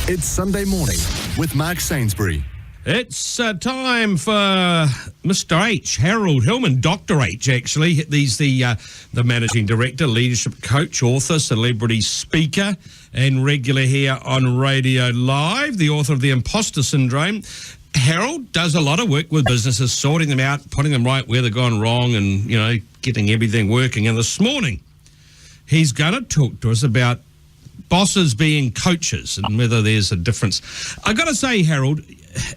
It's Sunday morning with Mark Sainsbury. It's time for Mr. H, Harold Hillman, Dr. H, actually. He's the managing director, leadership coach, author, celebrity speaker, and regular here on Radio Live, the author of The Imposter Syndrome. Harold does a lot of work with businesses, sorting them out, putting them right where they've gone wrong, and, you know, getting everything working. And this morning, he's going to talk to us about bosses being coaches and whether there's a difference. I got to say, Harold,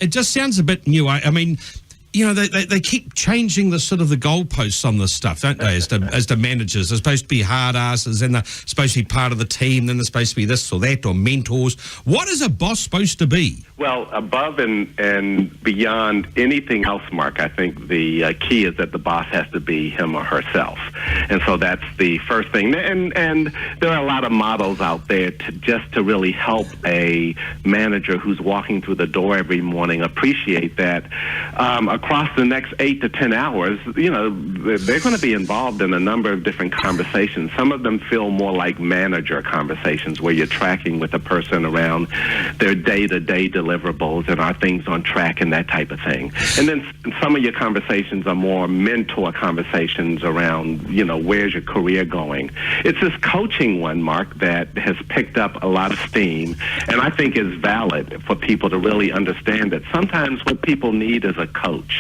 it just sounds a bit new. I mean, you know, they keep changing the sort of the goalposts on this stuff, don't they? As the managers, they're supposed to be hard asses, and they're supposed to be part of the team. Then they're supposed to be this or that, or mentors. What is a boss supposed to be? Well, above and beyond anything else, Mark, I think the key is that the boss has to be him or herself, and so that's the first thing. And there are a lot of models out there to really help a manager who's walking through the door every morning appreciate that. Across the next 8 to 10 hours, you know, they're going to be involved in a number of different conversations. Some of them feel more like manager conversations where you're tracking with a person around their day-to-day deliverables and are things on track and that type of thing. And then some of your conversations are more mentor conversations around, you know, where's your career going? It's this coaching one, Mark, that has picked up a lot of steam, and I think is valid for people to really understand that sometimes what people need is a coach.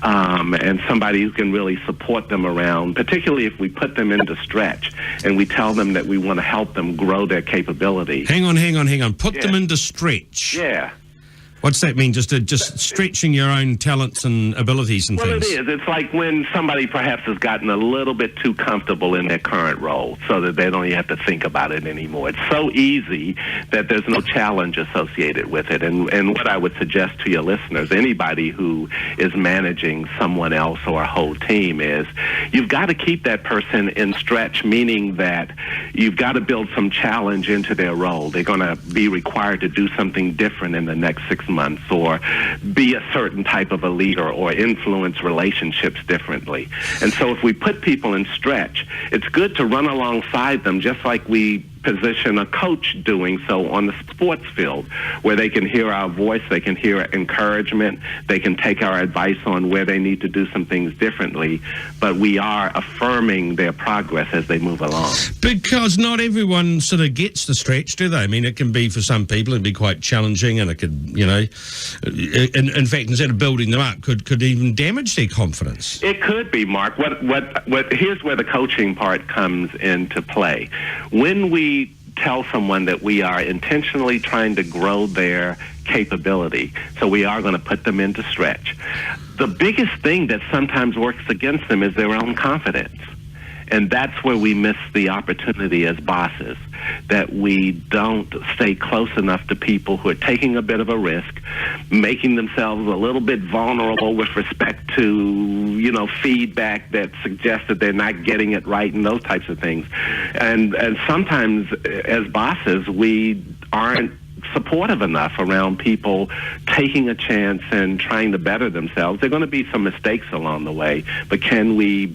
And somebody who can really support them around, particularly if we put them into stretch and we tell them that we want to help them grow their capability. Hang on. Put them into stretch. Yeah. What's that mean? Just stretching your own talents and abilities and things? Well, it is. It's like when somebody perhaps has gotten a little bit too comfortable in their current role so that they don't even have to think about it anymore. It's so easy that there's no challenge associated with it. And what I would suggest to your listeners, anybody who is managing someone else or a whole team, is you've got to keep that person in stretch, meaning that you've got to build some challenge into their role. They're going to be required to do something different in the next 6 months, or be a certain type of a leader, or influence relationships differently. And so if we put people in stretch, it's good to run alongside them, just like we position a coach doing so on the sports field, where they can hear our voice, they can hear encouragement, they can take our advice on where they need to do some things differently, but we are affirming their progress as they move along. Because not everyone sort of gets the stretch, do they? I mean, it can be, for some people, it'd be quite challenging, and it could, you know, in fact, instead of building them up, could even damage their confidence. It could be, Mark. Here's where the coaching part comes into play. When we tell someone that we are intentionally trying to grow their capability, so we are going to put them into stretch, the biggest thing that sometimes works against them is their own confidence. And that's where we miss the opportunity as bosses, that we don't stay close enough to people who are taking a bit of a risk, making themselves a little bit vulnerable with respect to, you know, feedback that suggests that they're not getting it right and those types of things. And sometimes as bosses, we aren't supportive enough around people taking a chance and trying to better themselves. There are going to be some mistakes along the way, but can we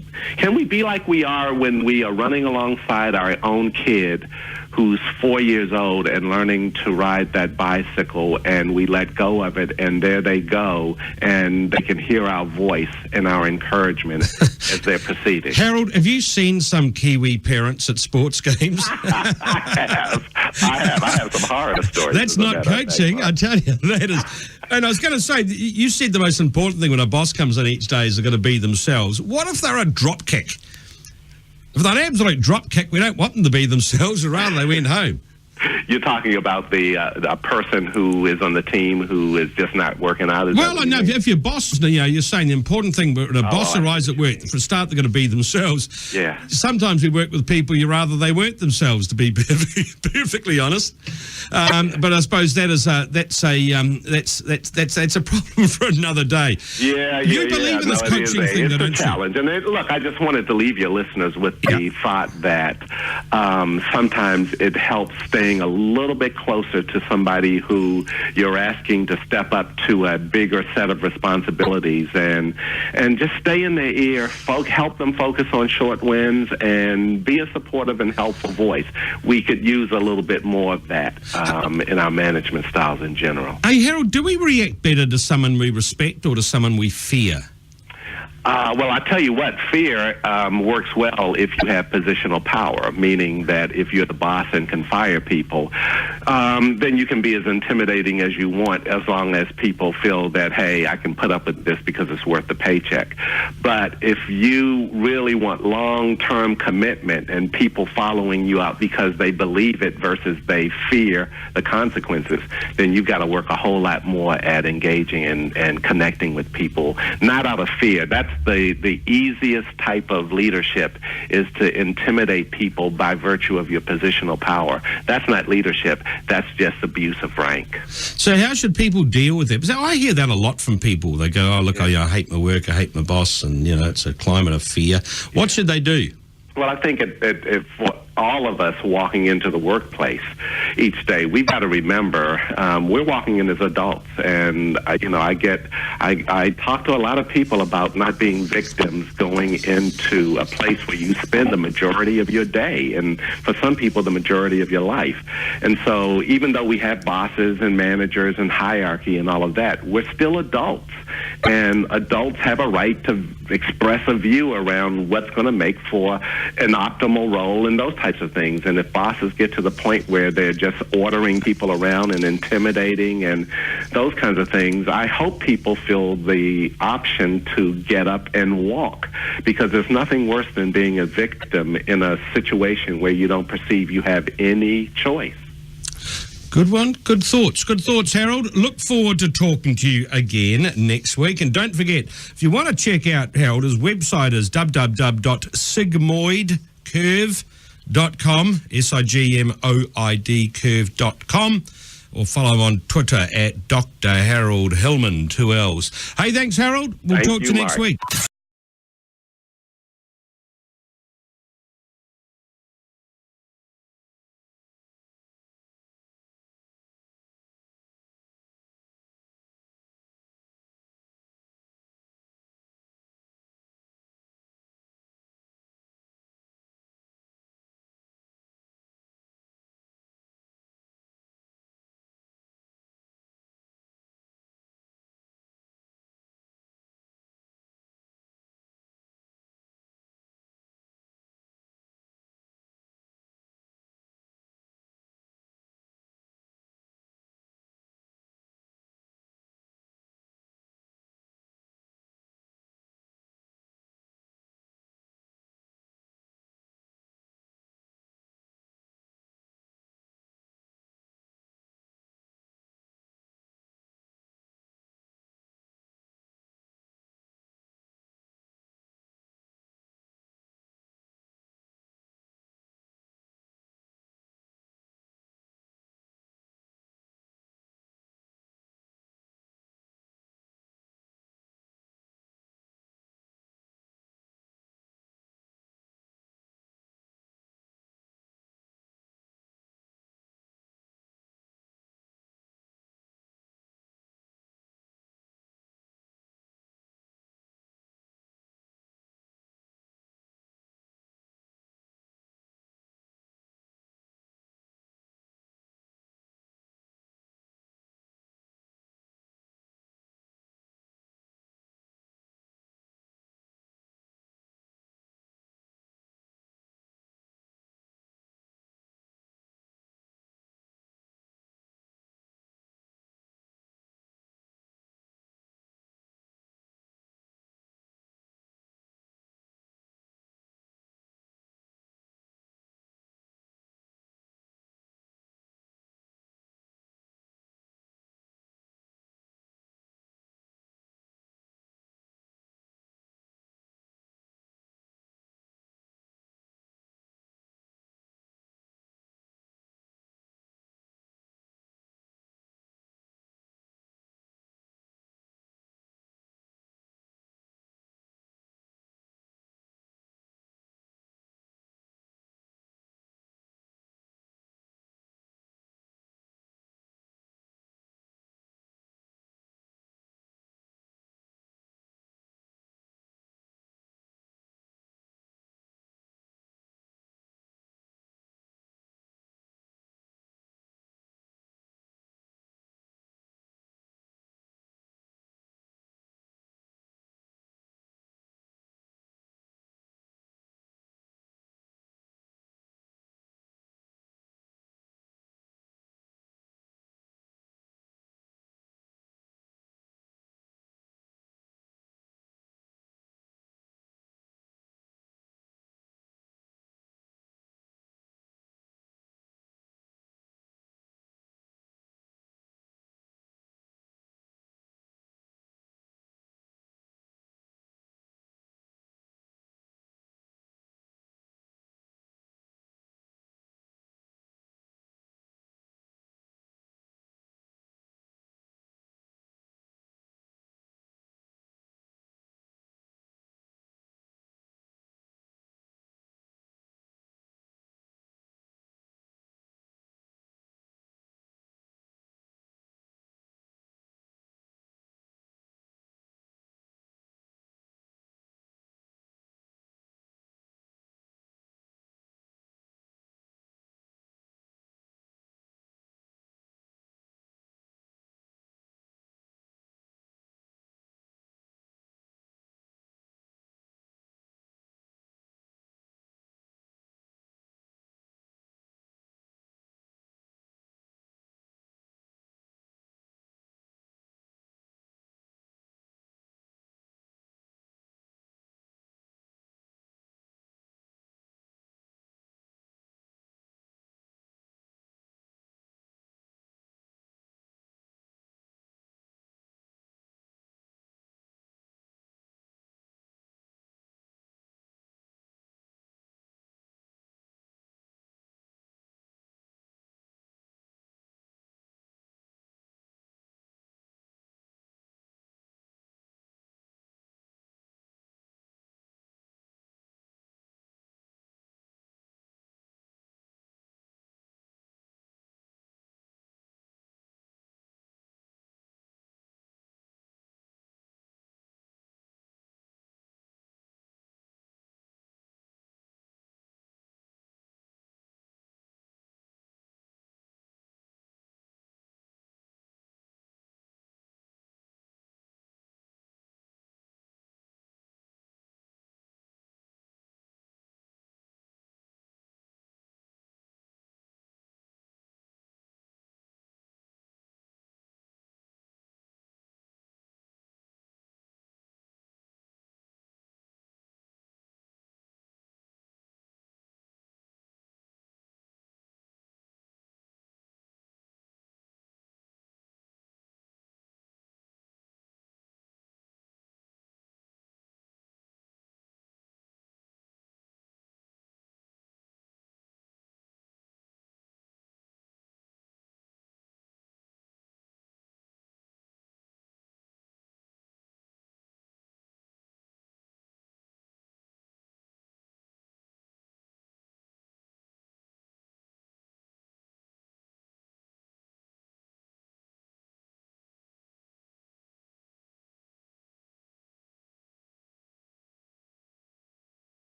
be like we are when we are running alongside our own kid who's 4 years old and learning to ride that bicycle, and we let go of it, and there they go, and they can hear our voice and our encouragement as they're proceeding. Harold, have you seen some Kiwi parents at sports games? I have some horror stories. That's not coaching, I tell you. That is. And I was going to say, you said the most important thing when a boss comes in each day is they're going to be themselves. What if they're a drop kick? If they're an absolute drop kick, we don't want them to be themselves, or rather they went home. You're talking about a person who is on the team who is just not working out? Well, I know if your boss, you know, you're saying the important thing, when a boss arrives at work, for a start, they're going to be themselves. Yeah. Sometimes we work with people you rather they weren't themselves, to be perfectly honest. But I suppose that's a problem for another day. You believe in this coaching thing, don't you? It's a challenge. And look, I just wanted to leave your listeners with the thought that sometimes it helps staying getting a little bit closer to somebody who you're asking to step up to a bigger set of responsibilities, and just stay in their ear, help them focus on short wins, and be a supportive and helpful voice. We could use a little bit more of that in our management styles in general. Hey, Harold, do we react better to someone we respect or to someone we fear? Well, I tell you what, fear works well if you have positional power, meaning that if you're the boss and can fire people, then you can be as intimidating as you want, as long as people feel that, hey, I can put up with this because it's worth the paycheck. But if you really want long-term commitment and people following you out because they believe it versus they fear the consequences, then you've got to work a whole lot more at engaging and connecting with people, not out of fear. That's the easiest type of leadership, is to intimidate people by virtue of your positional power. That's not leadership. That's just abuse of rank. So how should people deal with it? Because I hear that a lot from people. They go, oh, look, I hate my work, I hate my boss, and, it's a climate of fear. What should they do? Well, I think for all of us walking into the workplace each day, we've got to remember we're walking in as adults, and I talk to a lot of people about not being victims going into a place where you spend the majority of your day, and for some people the majority of your life. And so even though we have bosses and managers and hierarchy and all of that, we're still adults, and adults have a right to express a view around what's going to make for an optimal role and those types of things. And if bosses get to the point where they're just ordering people around and intimidating and those kinds of things, I hope people feel the option to get up and walk, because there's nothing worse than being a victim in a situation where you don't perceive you have any choice. Good one. Good thoughts. Good thoughts, Harold. Look forward to talking to you again next week. And don't forget, if you want to check out Harold, his website is www.sigmoidcurve.com, SIGMOID curve.com, or follow him on Twitter at Dr. Harold Hillman, 2 L's. Hey, thanks, Harold. We'll talk to you next week.